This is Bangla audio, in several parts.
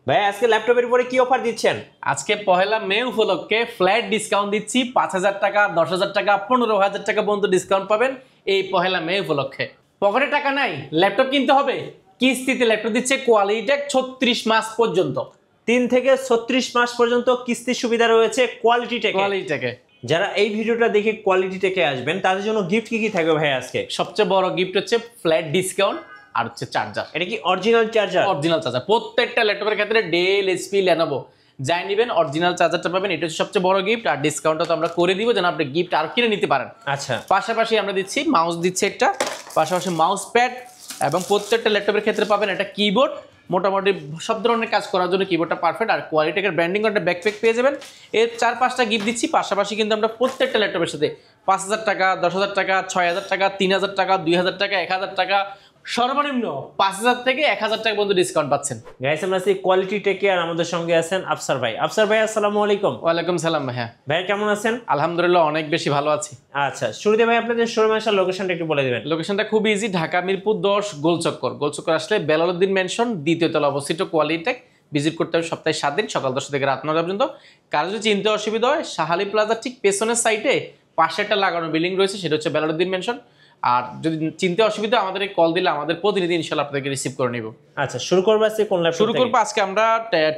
ভাই আজকে ল্যাপটপের উপরে কি অফার দিচ্ছেন? আজকে পহেলা মে উপলক্ষে ফ্ল্যাট ডিসকাউন্ট দিচ্ছি। 5,000 টাকা, 10,000 টাকা, 15,000 টাকা পর্যন্ত ডিসকাউন্ট পাবেন এই পহেলা মে উপলক্ষে। পকেটে টাকা নাই, ল্যাপটপ কিনতে হবে, কিস্তিতে ল্যাপটপ দিচ্ছে কোয়ালিটেক 36 মাস পর্যন্ত। 3 থেকে 36 মাস পর্যন্ত কিস্তির সুবিধা রয়েছে কোয়ালিটেকে। যারা এই ভিডিওটা দেখে কোয়ালিটি টেকে আসবেন তাদের জন্য গিফট কি থাকবে ভাই আজকে? সবচেয়ে বড় গিফট হচ্ছে ফ্ল্যাট ডিসকাউন্ট আর হচ্ছে চার্জার। এটা কি অরিজিনাল চার্জার? অরিজিনাল চার্জার প্রত্যেকটা ল্যাপটপের ক্ষেত্রে ডেল, এইচপি, লেনোভো যাই নেবেন অরিজিনাল চার্জারটা পাবেন। এটা হচ্ছে সবচেয়ে বড় গিফট। আর ডিসকাউন্টটা তো আমরা করে দিব যেন আপনি গিফট আর কিনে নিতে পারেন। আচ্ছা, পাশাপাশি আমরা দিচ্ছি মাউস, দিচ্ছে একটা, পাশাপাশি মাউস প্যাড, এবং প্রত্যেকটা ল্যাপটপের ক্ষেত্রে পাবেন একটা কিবোর্ড। মোটামুটি সব ধরনের কাজ করার জন্য কিবোর্ডটা পারফেক্ট। আর কোয়ালিটেকের ব্র্যান্ডিং একটা ব্যাকপ্যাক পেয়ে যাবেন। এর 4-5টা গিফট দিচ্ছি। পাশাপাশি কিন্তু আমরা প্রত্যেকটা ল্যাপটপের সাথে 5,000 টাকা, 10,000 টাকা, 6,000 টাকা, 3,000 টাকা, 2,000 টাকা, 1,000 টাকা, সর্বনিম্ন 5,000 থেকে 1,000 টাকা পর্যন্ত ডিসকাউন্ট পাচ্ছেন। গাইস আমরা আছি কোয়ালিটি টেকে আর আমাদের সঙ্গে আছেন আফসার ভাই। আফসার ভাই আসসালামু আলাইকুম। ওয়ালাইকুম সালাম ভাইয়া। ভাই কেমন আছেন? আলহামদুলিল্লাহ অনেক বেশি ভালো আছি। আচ্ছা, শুরুতে ভাই আপনাদের শোরুমে আসার লোকেশনটা একটু বলে দিবেন। লোকেশনটা খুব ইজি, ঢাকা মিরপুর 10 গোলচক্কর। গোলচক্কর আসলে বেলালউদ্দিন মেনশন দ্বিতীয় তলা অবস্থিত কোয়ালিটেক। ভিজিট করতে হবে সপ্তাহে 7 দিন, সকাল 10 থেকে রাত 9 পর্যন্ত। কারো যদি চিনতে অসুবিধা হয়, শাহালি প্লাজার ঠিক পেছনের সাইডে পাশে একটা লাগানো বিল্ডিং রয়েছে, সেটা হচ্ছে বেলালউদ্দিন মেনশন। আর যদি চিনতে অসুবিধা আমাদের কল দিলে আমাদের প্রতিনিধি ইনশাআল্লাহ আপনাদেরকে রিসিভ করে নিব। আচ্ছা, শুরু করব আজকে কোন ল্যাপটপ শুরু করবো আজকে আমরা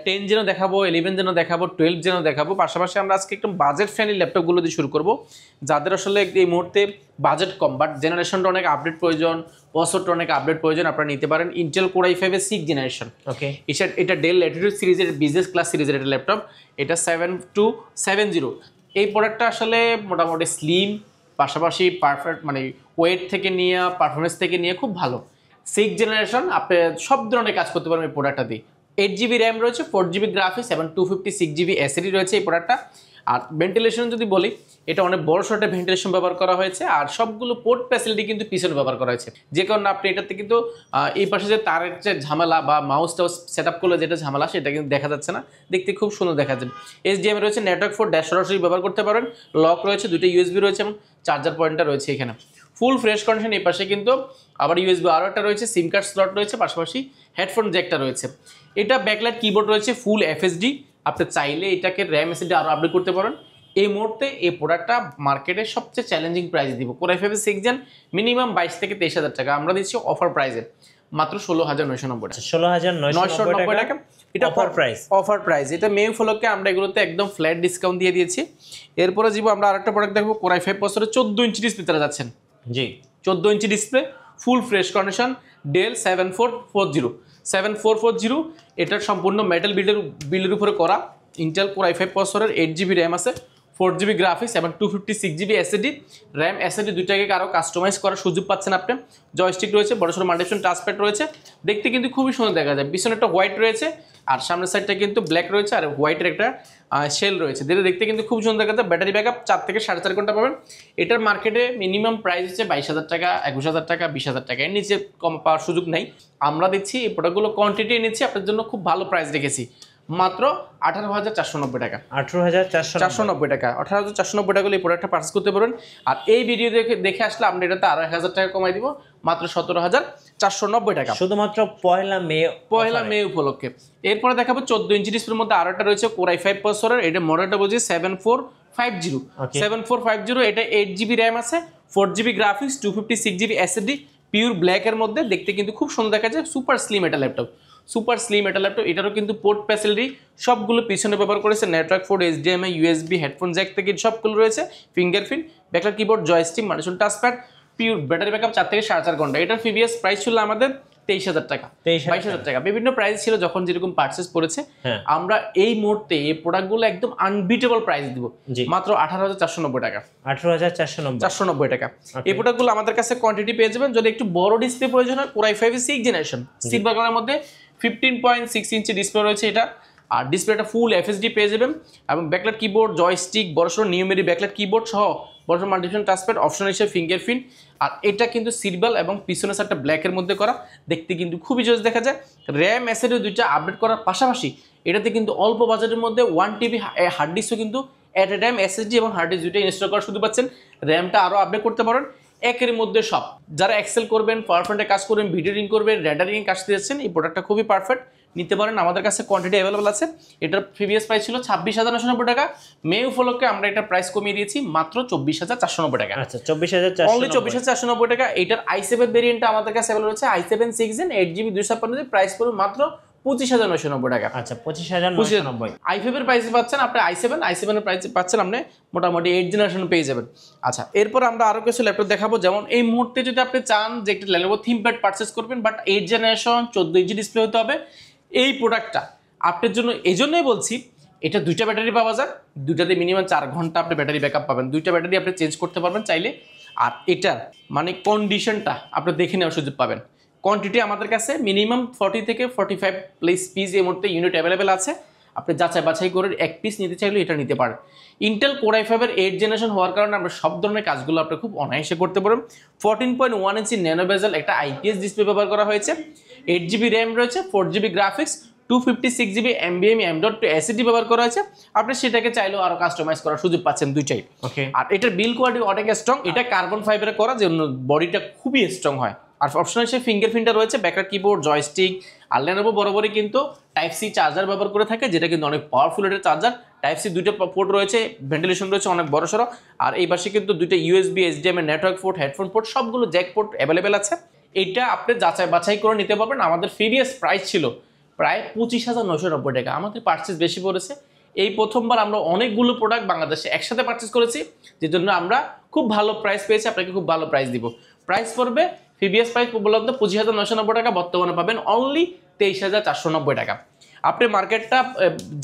10 যেন দেখাবো, 11 যেন দেখাবো, 12 যেন দেখাবো। পাশাপাশি আমরা আজকে একটু বাজেট ফ্রেন্ডলি ল্যাপটপগুলো দিয়ে শুরু করব, যাদের আসলে এই মুহূর্তে বাজেট কম বাট জেনারেশনটা অনেক আপডেট প্রয়োজন, প্রসেসরটা অনেক আপডেট প্রয়োজন। আপনারা নিতে পারেন ইন্টেল কোর i5 এর 6 জেনারেশন। ওকে, এটা ডেল ল্যাটিটিউড সিরিজের বিজনেস ক্লাস সিরিজের একটা ল্যাপটপ। এটা 7270। এই প্রোডাক্টটা আসলে মোটামুটি স্লিম, পাশাপাশি পারফেক্ট, মানে ওয়েট থেকে নিয়ে পারফরমেন্স থেকে নিয়ে খুব ভালো। 6 জেনারেশন, আপনি সব ধরনের কাজ করতে পারবেন এই প্রোডাক্টটা দিয়ে। 8GB র্যাম রয়েছে, 4GB গ্রাফিক্স এবং 256GB এসএসডি রয়েছে এই প্রোডাক্টটা। আর ভেন্টিলেশন যদি বলি, এটা অনেক বড় শর্টে ভেন্টিলেশন ব্যবহার করা হয়েছে। আর সবগুলো পোর্ট ফ্যাসিলিটি কিন্তু পিছনে ব্যবহার করা হয়েছে, যে কারণে আপনি এটাতে কিন্তু এই পাশে যে তারের যে ঝামেলা বা মাউসটা সেট আপ করলে যেটা ঝামেলা সেটা কিন্তু দেখা যাচ্ছে না, দেখতে খুব সুন্দর দেখা যাবে। HDMI রয়েছে, নেটওয়ার্ক 4 ড্যাশ সরাসরি ব্যবহার করতে পারেন, লক রয়েছে, দুটো USB রয়েছে এবং চার্জার পয়েন্টটা রয়েছে এখানে ফুল ফ্রেশ কন্ডিশন। এই পাশে কিন্তু আবার USB আরও একটা রয়েছে, সিম কার্ড স্লট রয়েছে, পাশাপাশি হেডফোন জ্যাকটা রয়েছে। এটা ব্যাকলাইট কিবোর্ড রয়েছে, ফুল FSD। আপনি চাইলে এটাকে র্যাম এসএসডি আরও আপডেট করতে পারেন। এই মুহূর্তে এই প্রোডাক্টটা মার্কেটের সবচেয়ে চ্যালেঞ্জিং প্রাইস দিব। কোর i5 6 জেন মিনিমাম 22 থেকে 23,000 টাকা, আমরা দিচ্ছি অফার প্রাইসে মাত্র 16,990 টাকা। 16,990 টাকা এটা অফার প্রাইস। অফার প্রাইস এটা মে উপলক্ষে আমরা এগুলোতে একদম ফ্ল্যাট ডিসকাউন্ট দিয়ে দিয়েছি। এরপরে জীব আমরা আরেকটা প্রোডাক্ট দেখবো, কোর i5 প্রসেসরে 14 ইঞ্চি ডিসপ্লে তারা যাচ্ছেন। জি, 14 inch display, full fresh condition, Dell 7440। এটার সম্পূর্ণ মেটাল বিল্ডের উপরে করা। ইন্টেল কোর i5 প্রসেসরের 8GB র্যাম আছে, 4GB গ্রাফিক্স এবং 256GB এসএসডি। র্যাম এসএসডি দুইটাকে আরও কাস্টমাইজ করার সুযোগ পাচ্ছেন আপনি। জয়স্টিক রয়েছে, বড় সড়ো মাল্টিফাংশন টাচপ্যাড রয়েছে, দেখতে কিন্তু খুবই সুন্দর দেখা যায়। পিছনে একটা হোয়াইট রয়েছে আর সামনের সাইডটা কিন্তু ব্ল্যাক রয়েছে, আর হোয়াইটের একটা শেল রয়েছে, যেটা দেখতে কিন্তু খুব সুন্দর দেখা যায়। ব্যাটারি ব্যাকআপ 4 থেকে 4.5 ঘন্টা পাবেন। এটার মার্কেটে মিনিমাম প্রাইস হচ্ছে 22,000 টাকা, 21,000 টাকা, 20,000 টাকা, এর নিচে কম পাওয়ার সুযোগ নেই। আমরা দিচ্ছি এই প্রোডাক্টগুলো কোয়ান্টিটি এনেছি আপনার জন্য, খুব ভালো প্রাইস রেখেছি, মাত্র 18,490 টাকা। 18,490 টাকা, 18,490 টাকা এই প্রোডাক্টটা পারচেস করতে পারবেন। আর এই ভিডিও দেখে আসলে আমরা এটাতে আরো 1,000 টাকা কমাই দিব, মাত্র 17,490 টাকা, শুধুমাত্র পয়লা মে উপলক্ষে। এরপরে দেখাবো 14 ইঞ্চি ডিসপ্লের মধ্যে আরো একটা রয়েছে, কোর i5 প্রসেসরের। এটা মডেলটা বলছি 7450। এটা 8GB র্যাম আছে, 4GB graphics, 256GB SSD, pure ব্ল্যাকের মধ্যে, দেখতে কিন্তু খুব সুন্দর দেখা যায়। সুপার স্লিম এটা ল্যাপটপ, এটারও কিন্তু পোর্ট ফ্যাসিলিটি সবগুলো পিছনে ব্যবহার করেছে। Network 4, HDMI, USB, headphone Jack থেকে সবগুলো রয়েছে, fingerprint, backlight keyboard, joystick, multifunction touchpad, pure battery backup 4 থেকে 4.5 ঘন্টা। এটার প্রিভিয়াস প্রাইস ছিল আমাদের 23,000 টাকা, 22,000 টাকা, বিভিন্ন প্রাইস ছিল যখন যেরকম পারচেস করেছে। আমরা এই মুহূর্তে এই প্রোডাক্টগুলো একদম আনবিটেবল প্রাইস দিব, মাত্র 18,490 টাকা। 18,490 টাকা। এই প্রোডাক্টগুলো আমাদের কাছে কোয়ান্টিটি পেয়ে যাবেন। যদি একটু বড় ডিসপ্লে প্রয়োজন হয়, কোর i5 6 জেনারেশন সিলভার কালারের মধ্যে 15.6 ইঞ্চি ডিসপ্লে রয়েছে এটা। আর ডিসপ্লেটা ফুল FSD পেয়ে যাবেন এবং ব্যাকলাইট কিবোর্ড, জয়স্টিক, বড়সড় নিউমেরিক ব্যাকলাইট কিবোর্ড সহ বড়সড় মাল্টিফাংশন টাচপ্যাড, অপশন হিসেবে ফিঙ্গারপ্রিন্ট। আর এটা কিন্তু সিলভার এবং পিছনের সাইডটা ব্ল্যাকের মধ্যে করা, দেখতে কিন্তু খুবই জোস দেখা যায়। র্যাম এসএসডি দুইটা আপডেট করার পাশাপাশি এটাতে কিন্তু অল্প বাজেটের মধ্যে 1TB হার্ড ডিস্কও কিন্তু অ্যাট এ টাইম এসএসডি এবং হার্ড ডিস্ক দুইটা ইনস্টল করার সুযোগ পাচ্ছেন। র্যামটা আরও আপডেট করতে পারেন। একের মধ্যে সব, যারা এক্সেল করবেন, পাওয়ার পয়েন্টে কাজ করবেন, ভিডিও এডিটিং করবেন, রেন্ডারিং কাজ দিচ্ছেন, এই প্রোডাক্টটা খুবই পারফেক্ট। নিতে পারেন, আমাদের কাছে কোয়ান্টিটি অ্যাভেলেবল আছে। এটার প্রিভিয়াস প্রাইস ছিল 26,990 টাকা, মে উপলক্ষে আমরা এটা প্রাইস কমিয়ে দিয়েছি মাত্র 24,490 টাকা। আচ্ছা 24,490 অনলি 24,490 টাকা। এটার i7 ভেরিয়েন্টটা আমাদের কাছে অ্যাভেলেবল হচ্ছে i7 6 8GB 256 প্রাইস পড়বে মাত্র 25,990 টাকা। আচ্ছা 25,990। i5 এর প্রাইস পাচ্ছেন আপনি i7 এর প্রাইস পাচ্ছেন আপনি মোটামুটি 8 জেনারেশন পেয়ে যাবেন। আচ্ছা এরপর আমরা আরো কিছু ল্যাপটপ দেখাবো, যেমন এই মুহূর্তে যদি আপনি চান যে একটা Lenovo ThinkPad পারচেজ করবেন বাট 8 জেনারেশন 14 ইঞ্চি ডিসপ্লে হতে হবে, এই প্রোডাক্টটা আপনার জন্য এই জন্যই বলছি। এটা দুইটা ব্যাটারি পাওয়া যায়, দুইটাতে মিনিমাম 4 ঘন্টা আপনি ব্যাটারি ব্যাকআপ পাবেন, দুইটা ব্যাটারি আপনি চেঞ্জ করতে পারবেন চাইলে। আর এটার মানে কন্ডিশনটা আপনি দেখে নেওয়ার সুযোগ পাবেন। কোয়ান্টিটি আমাদের কাছে মিনিমাম 40 থেকে 45 প্লাস পিস এই মুহূর্তে ইউনিট অ্যাভেলেবেল আছে। আপনি যাচাই বাছাই করে এক পিস নিতে চাইলে এটা নিতে পারেন। ইন্টেল Core i5 এর 8 জেনারেশন হওয়ার কারণে আমরা সব ধরনের কাজগুলো আপনি খুব অনায়াসে করতে পারেন। 14.1 ইঞ্চি ন্যানো বেজেল একটা IPS ডিসপ্লে ব্যবহার করা হয়েছে, 8GB র্যাম রয়েছে, 4GB graphics, 256GB NVMe M.2 SSD ব্যবহার করা হয়েছে। আপনি সেটাকে চাইলেও আরো কাস্টমাইজ করার সুযোগ পাচ্ছেন দুইটাই। ওকে। আর এটার বিল্ড কোয়ালিটি অনেক স্ট্রং, এটা কার্বন ফাইবারে করা, জন্য বডিটা খুবই স্ট্রং হয়। আর অপশনাল সে ফিঙ্গারপ্রিন্টটা রয়েছে, ব্যাকলাইট কিবোর্ড, জয়স্টিক। আর Lenovo বরাবরই কিন্তু Type-C চার্জার ব্যবহার করে থাকে, যেটা কিন্তু অনেক পাওয়ারফুল একটা চার্জার। Type-C দুইটা পোর্ট রয়েছে, ভেন্টিলেশন রয়েছে অনেক বড় সড়ো। আর এই পাশে কিন্তু দুইটা USB HDMI network port, headphone port সবগুলো জ্যাক পোর্ট অ্যাভেলেবেল আছে। এটা আপনি যাচাই বাছাই করে নিতে পারবেন। আমাদের প্রিভিয়াস প্রাইস ছিল প্রায় 25,990 টাকা, আমাদের পার্চেস বেশি পড়েছে। এই প্রথমবার আমরা অনেকগুলো প্রোডাক্ট বাংলাদেশে একসাথে পারচেস করেছি, যে জন্য আমরা খুব ভালো প্রাইস পেয়েছি, আপনাকে খুব ভালো প্রাইস দিব। প্রাইস পড়বে প্রিভিয়াস প্রাইস বললাম তো 25,990 টাকা, বর্তমানে পাবেন অনলি 23,490 টাকা। আপনি মার্কেটটা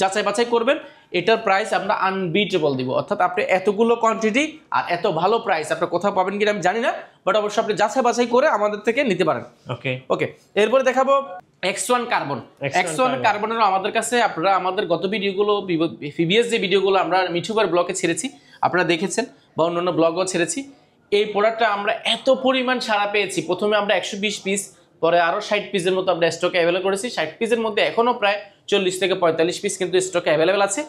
যাচাই বাছাই করবেন, এটার প্রাইস আমরা আনবিটেবল দিব। অর্থাৎ আপনি এতগুলো কোয়ান্টিটি আর এত ভালো প্রাইস আপনি কোথাও পাবেন কিনা আমি জানি না, বাট অবশ্যই আপনি যাচাই বাছাই করে আমাদের থেকে নিতে পারেন। ওকে ওকে, এরপরে দেখাবো X1 কার্বন। X1 কার্বনের আমাদের কাছে আপনারা আমাদের গত ভিডিওগুলো, প্রিভিয়াস যে ভিডিওগুলো আমরা মিঠুবার ব্লগে ছেড়েছি আপনারা দেখেছেন, বা অন্যান্য ব্লগও ছেড়েছি। এই প্রোডাক্টটা আমরা এত পরিমাণ সাড়া পেয়েছি, প্রথমে আমরা 120 পিস, পরে আরও 60 পিসের মতো আমরা স্টকে অ্যাভেলেবল করেছি। 60 পিসের মধ্যে এখনও প্রায় 40 থেকে 45 পিস কিন্তু স্টকে অ্যাভেলেবল আছে।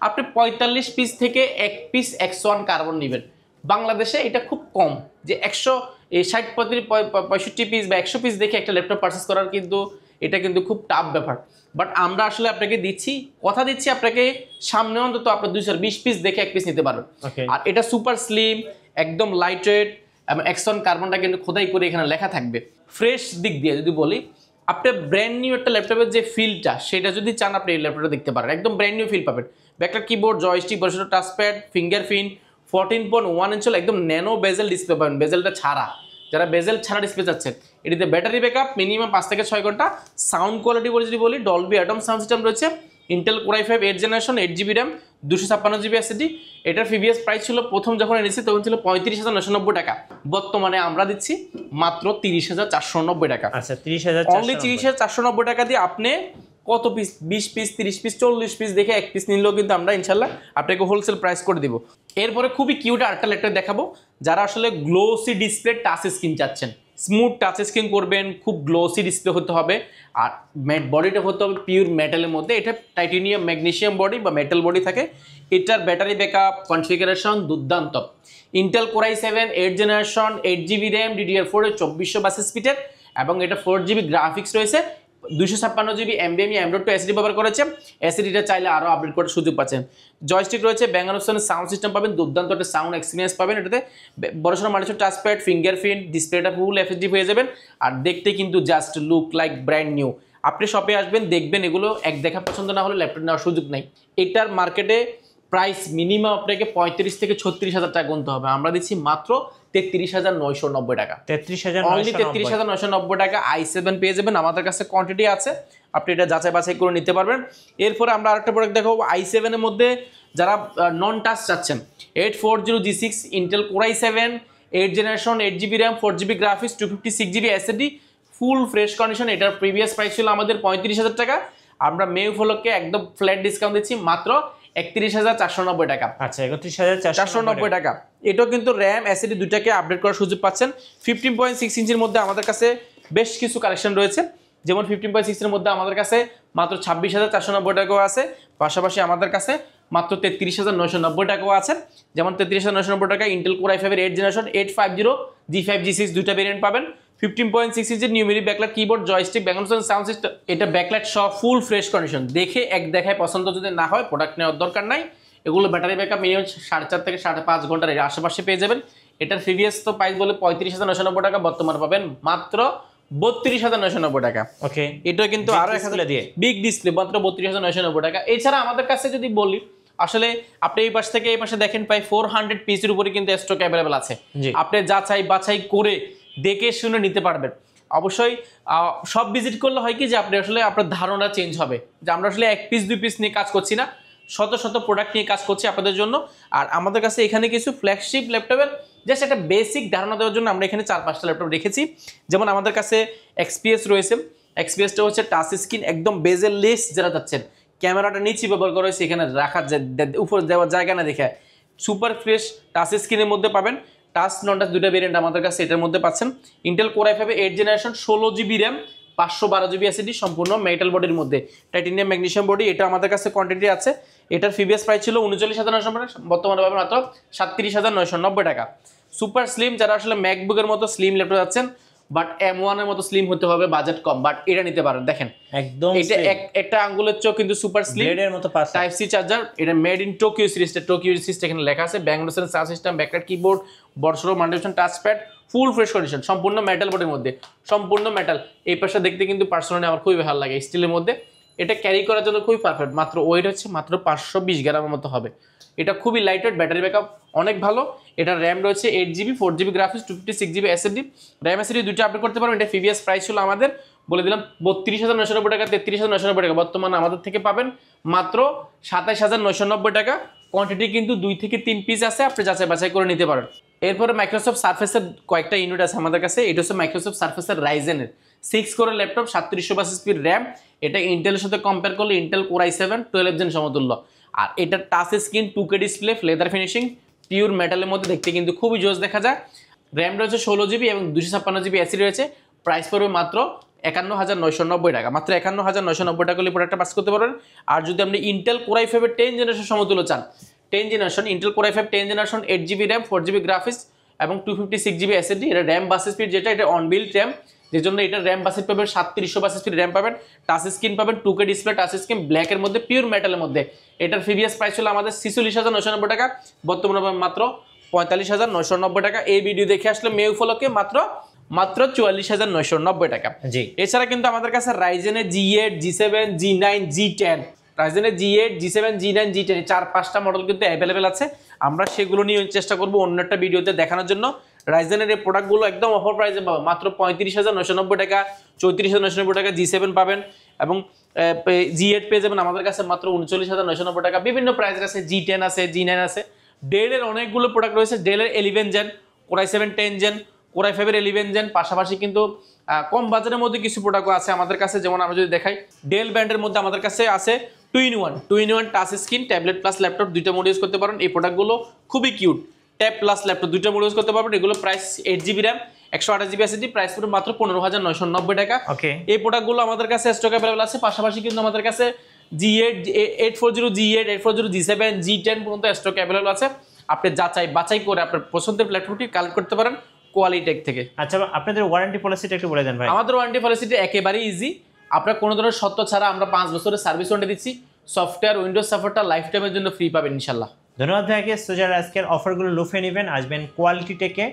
আপনি 45 পিস থেকে এক পিস X1 কার্বন নেবেন। বাংলাদেশে এটা খুব কম যে 65 পিস বা 100 পিস দেখে একটা ল্যাপটপ পারচেস করার, কিন্তু এটা কিন্তু খুব টাফ ব্যাপার। বাট আমরা আসলে আপনাকে দিচ্ছি, কথা দিচ্ছি আপনাকে, সামনে অন্তত আপনার 220 পিস দেখে এক পিস নিতে পারবেন। আর এটা সুপার স্লিম, একদম লাইট ওয়েট, এবং X1 কার্বনটা কিন্তু খোদাই করে এখানে লেখা থাকবে। ফ্রেশ দিক দিয়ে যদি বলি, আপনি ব্র্যান্ড নিউ একটা ল্যাপটপের যে ফিলটা, সেটা যদি চান আপনি এই ল্যাপটপটা দেখতে পারেন, একদম ব্র্যান্ড নিউ ফিল পাবেন। ব্যাকলাইট কিবোর্ড, জয়স্টিক, বড় ছোট টাচপ্যাড, ফিঙ্গারপ্রিন্ট, 14.1 ইঞ্চ একদম ন্যানো বেজেল ডিসপ্লে পাবেন, বেজেলটা ছাড়া। যারা বেজেল ছাড়া ডিসপ্লে চাচ্ছেন, এটিতে ব্যাটারি ব্যাকআপ মিনিমাম 5 থেকে 6 ঘন্টা। সাউন্ড কোয়ালিটি বলে যদি বলি, ডলবি অ্যাটম সাউন্ড সিস্টেম রয়েছে, Intel Core i5 8 generation, 8GB RAM, 256GB SSD। এটার প্রিভিয়াস প্রাইস ছিল প্রথম যখন এনেছি তখন ছিল 35,990 টাকা, বর্তমানে আমরা দিচ্ছি মাত্র 30,490 টাকা। আচ্ছা 30,490, অনলি 30,490 টাকা দিয়ে আপনি কত পিস, 20 পিস, 30 পিস, 40 পিস দেখে এক পিস নিলেও কিন্তু আমরা ইনশাল্লাহ আপনাকে হোলসেল প্রাইস করে দিব। এরপরে খুবই কিউট আরেকটা ল্যাপটপ দেখাবো, যারা আসলে গ্লোসি ডিসপ্লে টাচ স্ক্রিন চাচ্ছেন, স্মুথ টাচ স্ক্রিন করবেন, খুব গ্লোসি ডিসপ্লে হতে হবে, আর বডিটা হতে হবে পিওর মেটালের মধ্যে। এটা টাইটেনিয়াম ম্যাগনেসিয়াম বডি বা মেটাল বডি থাকে। এটার ব্যাটারি ব্যাকআপ, কনফিগারেশন দুর্দান্ত। Intel Core i7 8 generation, 8GB RAM, DDR4 এর 2422 স্পিডের, এবং এটা 4GB গ্রাফিক্স রয়েছে, 256GB NVMe M.2 SSD ব্যবহার করেছে। SSDটা চাইলে আরও আপডেট করার সুযোগ পাচ্ছেন। জয়স্টিক রয়েছে, Bang & Olufsen সাউন্ড সিস্টেম পাবেন, দুর্দান্ত একটা সাউন্ড এক্সপিরিয়েন্স পাবেন। এটাতে বড়সড় মাল্টিপল টাচপ্যাড, ফিঙ্গারপ্রিন্ট, ডিসপ্লেটা ফুল FHD হয়ে যাবেন। আর দেখতে কিন্তু just look like brand new. আপনি শপে আসবেন, দেখবেন, এগুলো এক দেখা পছন্দ না হলে ল্যাপটপ নেওয়ার সুযোগ নাই। এটার মার্কেটে প্রাইস মিনিমাম আপনাকে 35 থেকে 36,000 টাকা গুনতে হবে, আমরা দিচ্ছি মাত্র 33,990 টাকা। 33,990 টাকা i7 পেয়ে যাবেন। আমাদের কাছে কোয়ান্টিটি আছে, আপনি এটা যাচাই বাছাই করে নিতে পারবেন। এরপরে আমরা আরেকটা প্রোডাক্ট দেখাবো i7 এর মধ্যে, যারা নন টাচ চাচ্ছেন, 840G6 Intel Core i7 8 generation, 8GB RAM, 4GB graphics, 256GB SSD, ফুল ফ্রেশ কন্ডিশন। এটার প্রিভিয়াস প্রাইস ছিল আমাদের 35,000 টাকা, আমরা মে উপলক্ষে একদম ফ্ল্যাট ডিসকাউন্ট দিচ্ছি মাত্র 31,490 টাকা। আচ্ছা 31,490 টাকা। এটাও কিন্তু র্যাম SSD দুইটাকে আপডেট করার সুযোগ পাচ্ছেন। 15.6 ইঞ্চির মধ্যে আমাদের কাছে বেশ কিছু কালেকশন রয়েছে, যেমন 15.6 এর মধ্যে আমাদের কাছে মাত্র 26,490 টাকাও আছে, পাশাপাশি আমাদের কাছে মাত্র 33,990 টাকাও আছে। যেমন 33,990 টাকা ইন্টেল Core i5 এর 8 জেনারেশন, 850 G5 G6 দুইটা ভেরিয়েন্ট পাবেন, 15.6 inch numeric backlight keyboard, joystick, background sound system. এটা ব্যাকলাইট সহ ফুল ফ্রেশ কন্ডিশন, দেখে এক দেখায় পছন্দ যদি না হয় প্রোডাক্ট নেওয়ার দরকার নাই। এগুলো ব্যাটারি ব্যাকআপ মিনিমাম 4.5 থেকে 5.5 ঘন্টার আশেপাশে পেয়ে যাবেন। এটার প্রিভিয়াস তো প্রাইস বলে 35,990 টাকা, বর্তমানে পাবেন মাত্র 32,990 টাকা। ওকে, এটা কিন্তু আরো 1000 দিয়ে বিগ ডিসপ্লে, মাত্র 32,990 টাকা। এছাড়া আমাদের কাছে যদি বলি, আসলে আপনি এই পাশ থেকে এই পাশে দেখেন প্রায় 400 পিসের উপরে কিন্তু স্টক অ্যাভেলেবল আছে। আপনি যাচাই বাছাই করে দেখে শুনে নিতে পারবেন। অবশ্যই সব ভিজিট করলে হয় কি যে আপনি আসলে আপনার ধারণা চেঞ্জ হবে যে আমরা আসলে 1 পিস 2 পিস নিয়ে কাজ করছি না, শত শত প্রোডাক্ট নিয়ে কাজ করছি আপনাদের জন্য। আর আমাদের কাছে এখানে কিছু ফ্ল্যাগশিপ ল্যাপটপের জাস্ট একটা বেসিক ধারণা দেওয়ার জন্য আমরা এখানে 4-5টা ল্যাপটপ রেখেছি। যেমন আমাদের কাছে এক্সপিএস রয়েছে, এক্সপিএসটা হচ্ছে টাচ স্ক্রিন, একদম বেজেল লেস যারা যাচ্ছেন, ক্যামেরাটা নিচে ব্যবহার করা হয়েছে, এখানে রাখার উপর দেওয়ার জায়গা না দেখে সুপার ফ্রেশ টাচ স্ক্রিনের মধ্যে পাবেন। টাচ নন টাচ দুটো ভেরিয়েন্ট আমাদের কাছে এটার মধ্যে পাচ্ছেন। Intel core i5 8 generation, 16 GB RAM, 512 GB SSD, সম্পূর্ণ মেটাল বডির মধ্যে, টাইটেনিয়াম ম্যাগনেসিয়াম বডি। এটা আমাদের কাছে কোয়ান্টিটি আছে। এটার প্রিভিয়াস প্রাইস ছিল 39,990 টাকা, বর্তমানে পাবেন মাত্র 37,990 টাকা। সুপার স্লিম, যারা আসলে ম্যাকবুকের মতো স্লিম ল্যাপটপ যাচ্ছেন বাট M1 এর মতো স্লিম হতে হবে, বাজেট কম, বাট এটা নিতে পারেন। দেখেন একদম এটা একটা আঙ্গুলের চোখ কিন্তু সুপার স্লিম, ব্লেডের মতো পাস, টাইপ সি চার্জার। এটা মেড ইন টোকিও সিরিজটা, টোকিও সিরিজ এখানে লেখা আছে। ব্যাঙ্গলোসের সাউন্ড সিস্টেম, ব্যাকলাইট কিবোর্ড, বড়সড় মাল্টিফাংশন টাচপ্যাড, ফুল ফ্রেশ কন্ডিশন, সম্পূর্ণ মেটাল বডির মধ্যে, সম্পূর্ণ মেটাল। এই পাশে দেখতে কিন্তু পার্সোনালি আমার খুবই ভালো লাগে, স্টিলের মধ্যে। এটা ক্যারি করার জন্য খুবই পারফেক্ট। মাত্র ওয়েট হচ্ছে মাত্র 520 গ্রামের মতো হবে। এটা খুবই লাইট ওয়েট, ব্যাটারি ব্যাকআপ অনেক ভালো। এটা র্যাম রয়েছে 8 GB, 4 GB graphics, 256 GB SSD. RAM SSD দুটো আপডেট করতে পারবেন। এটা প্রিভিয়াস প্রাইস ছিল আমাদের বলে দিলাম 32,990 টাকা, 33,990 টাকা, বর্তমানে আমাদের থেকে পাবেন মাত্র 27,990 টাকা। কোয়ান্টিটি কিন্তু 2 থেকে 3 পিস আছে, আপনি যাচাই বাছাই করে নিতে পারেন। এরপরে মাইক্রোসফট সার্ফেসের কয়েকটা ইউনিট আছে আমাদের কাছে। এটা হচ্ছে মাইক্রোসফট সার্ফেসের রাইজেনের 6 কোরের ল্যাপটপ, 3720 র্যাম। এটা ইন্টেলের সাথে কম্পেয়ার করলে ইন্টেল কোর i7 12 জেন সমতুল্য। আর এটা touch screen, 2K display, leather finishing, pure মেটালের মধ্যে, দেখতে কিন্তু খুবই জোস দেখা যায়। র্যাম রয়েছে 16 জিবি এবং 256 জিবি এসি রয়েছে। প্রাইস পড়বে মাত্র 51,990 টাকা, মাত্র 51,990 টাকা হলে প্রোডাক্টটা পাস করতে পারবেন। আর যদি আপনি ইন্টেল কোর i5 10 জেনারেশন সমতুল্য চান, 10 generation Intel core i5 10 generation, 8 GB RAM, 4 GB graphics এবং 256 জিবি এসএসডি। এটা র্যাম বাস স্পিড যেটা, এটা অন বিল্ড র্যাম, যে জন্য এটা র্যাম বাস স্পিড পাবেন 3700 বাস স্পিড র্যাম পাবেন। টাচ স্ক্রিন পাবেন, 2K ডিসপ্লে, টাচ স্ক্রিন, ব্ল্যাকের মধ্যে, পিওর মেটালের মধ্যে। এটার প্রিভিয়াস প্রাইস ছিল আমাদের 46,990 টাকা, বর্তমানে পাবেন মাত্র 45,990 টাকা। এই ভিডিও দেখে আসলে মে উপলক্ষে মাত্র 44,990 টাকা। এছাড়া কিন্তু আমাদের কাছে রাইজেনের G8, G7, G9, G10, রাইজেনের G8, G7, G9, G10 4-5টা model কিন্তু অ্যাভেলেবেল আছে। আমরা সেগুলো নিয়ে চেষ্টা করব অন্য একটা ভিডিওতে দেখানোর জন্য। রাইজেনের এই প্রোডাক্টগুলো একদম অফার প্রাইসে পাবেন, মাত্র 35,990 টাকা, 34,990 টাকা G7 পাবেন এবং G8 পেয়ে যাবেন আমাদের কাছে মাত্র 39,990 টাকা। বিভিন্ন প্রাইসের আছে, G10 আছে, G9 আছে। ডেলের অনেকগুলো প্রোডাক্ট রয়েছে। ডেলের 11 gen, core i7 10 gen, core i5 এর 11 জেন, পাশাপাশি কিন্তু কম বাজারের মধ্যে কিছু প্রোডাক্টও আছে আমাদের কাছে। যেমন আমরা যদি দেখাই, ডেল ব্র্যান্ডের মধ্যে আমাদের কাছে আছে 2-in-1 touch screen, tablet plus laptop, দুইটা মোড ইউজ করতে পারেন। এই প্রোডাক্টগুলো খুবই কিউট, ট্যাব প্লাস ল্যাপটপ দুইটা মোড ইউজ করতে পারবেন। এগুলো price 8 GB RAM, 128 GB SSD, price পড়বে মাত্র 15,990 টাকা। এই প্রোডাক্টগুলো আমাদের কাছে স্টক অ্যাভেলেবল আছে। পাশাপাশি কিন্তু আমাদের কাছে G8, 840, G8, 840, G7, G10 পর্যন্ত স্টক অ্যাভেলেবল আছে। আপনি যাচাই বাছাই করে আপনার পছন্দের প্ল্যাটফর্মটি কালেক্ট করতে পারেন কোয়ালিটেক থেকে। আচ্ছা, আপনাদের ওয়ারেন্টি পলিসিটা একটু বলে দেন ভাই। আমাদের ওয়ারেন্টি পলিসিটা একেবারেই ইজি। আপনার কোনো ধরনের সত্য ছাড়া আমরা 5 বছরের সার্ভিস ওয়ারেন্টি দিচ্ছি। সফটওয়্যার, উইন্ডোজ সাপোর্টটা লাইফ টাইমের জন্য ফ্রি পাবেন ইনশাল্লাহ। ধন্যবাদ ভাইকে। সো যারা আজকের অফারগুলো লুফে নেবেন, আসবেন কোয়ালিটি টেকে।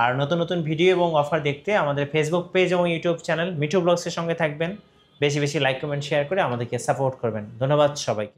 আর নতুন নতুন ভিডিও এবং অফার দেখতে আমাদের ফেসবুক পেজ এবং ইউটিউব চ্যানেল মিঠু ব্লগসের সঙ্গে থাকবেন। বেশি বেশি লাইক, কমেন্ট, শেয়ার করে আমাদেরকে সাপোর্ট করবেন। ধন্যবাদ সবাইকে।